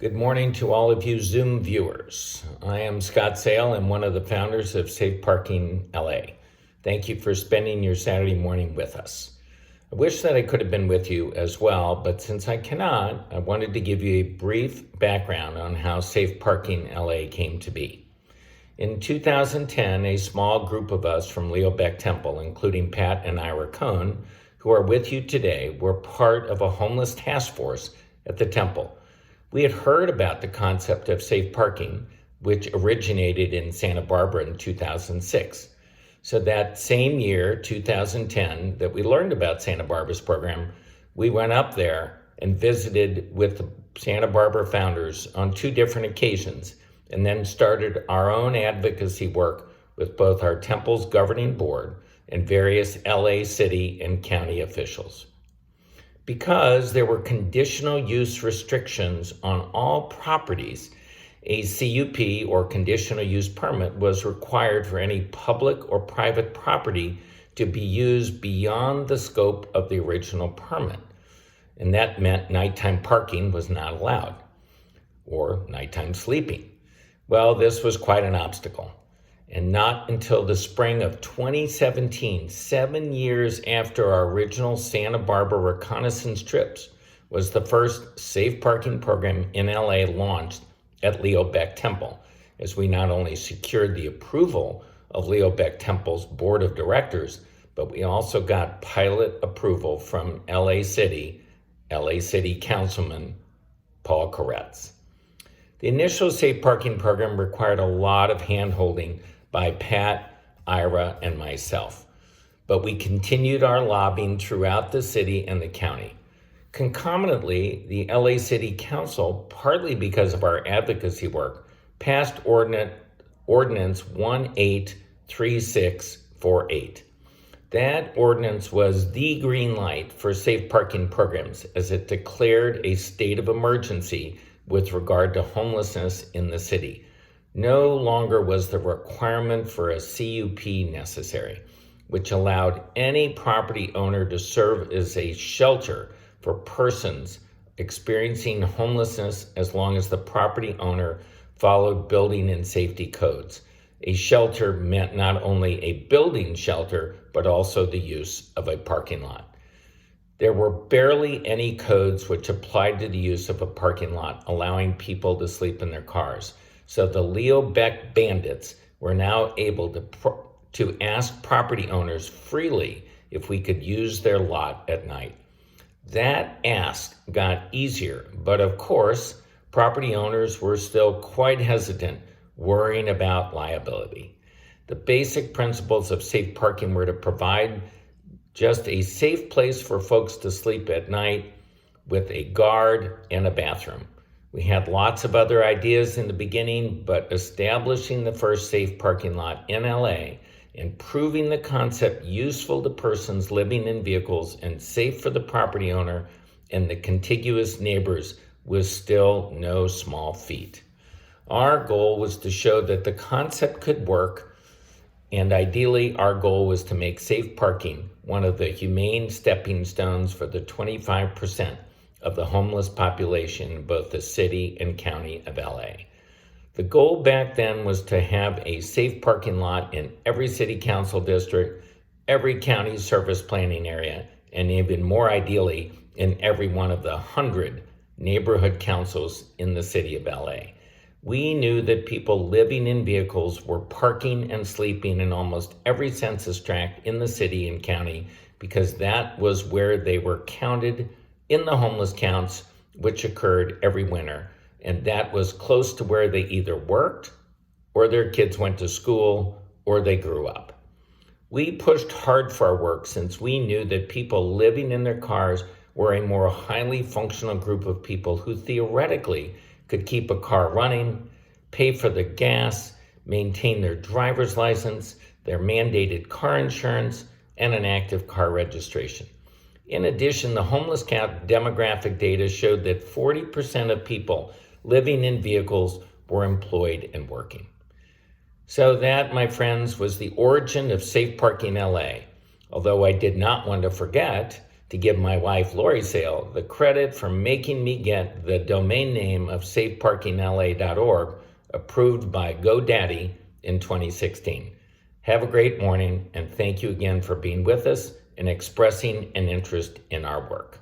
Good morning to all of you Zoom viewers. I am Scott Sale and one of the founders of Safe Parking LA. Thank you for spending your Saturday morning with us. I wish that I could have been with you as well, but since I cannot, I wanted to give you a brief background on how Safe Parking LA came to be. In 2010, a small group of us from Leo Baeck Temple, including Pat and Ira Cohn, who are with you today, were part of a homeless task force at the temple. We had heard about the concept of safe parking, which originated in Santa Barbara in 2006. So that same year, 2010, that we learned about Santa Barbara's program, we went up there and visited with the Santa Barbara founders on two different occasions, and then started our own advocacy work with both our temple's governing board and various LA city and county officials. Because there were conditional use restrictions on all properties, a CUP or conditional use permit was required for any public or private property to be used beyond the scope of the original permit. And that meant nighttime parking was not allowed, or nighttime sleeping. Well, this was quite an obstacle. And not until the spring of 2017, 7 years after our original Santa Barbara reconnaissance trips, was the first safe parking program in LA launched at Leo Baeck Temple, as we not only secured the approval of Leo Baeck Temple's board of directors, but we also got pilot approval from LA City Councilman Paul Koretz. The initial safe parking program required a lot of hand-holding by Pat, Ira, and myself. But we continued our lobbying throughout the city and the county. Concomitantly, the LA City Council, partly because of our advocacy work, passed Ordinance 183648. That ordinance was the green light for safe parking programs as it declared a state of emergency with regard to homelessness in the city. No longer was the requirement for a CUP necessary, which allowed any property owner to serve as a shelter for persons experiencing homelessness as long as the property owner followed building and safety codes. A shelter meant not only a building shelter, but also the use of a parking lot. There were barely any codes which applied to the use of a parking lot, allowing people to sleep in their cars. So the Leo Baeck bandits were now able to ask property owners freely if we could use their lot at night. That ask got easier, but of course, property owners were still quite hesitant, worrying about liability. The basic principles of safe parking were to provide just a safe place for folks to sleep at night with a guard and a bathroom. We had lots of other ideas in the beginning, but establishing the first safe parking lot in LA and proving the concept useful to persons living in vehicles and safe for the property owner and the contiguous neighbors was still no small feat. Our goal was to show that the concept could work, and ideally our goal was to make safe parking one of the humane stepping stones for the 25% of the homeless population in both the city and county of LA. The goal back then was to have a safe parking lot in every city council district, every county service planning area, and even more ideally, in every one of the 100 neighborhood councils in the city of LA. We knew that people living in vehicles were parking and sleeping in almost every census tract in the city and county because that was where they were counted in the homeless counts, which occurred every winter. And that was close to where they either worked or their kids went to school or they grew up. We pushed hard for our work since we knew that people living in their cars were a more highly functional group of people who theoretically could keep a car running, pay for the gas, maintain their driver's license, their mandated car insurance, and an active car registration. In addition, the homeless count demographic data showed that 40% of people living in vehicles were employed and working. So that, my friends, was the origin of Safe Parking LA. Although I did not want to forget to give my wife, Lori Sale, the credit for making me get the domain name of safeparkingla.org approved by GoDaddy in 2016. Have a great morning, and thank you again for being with us and expressing an interest in our work.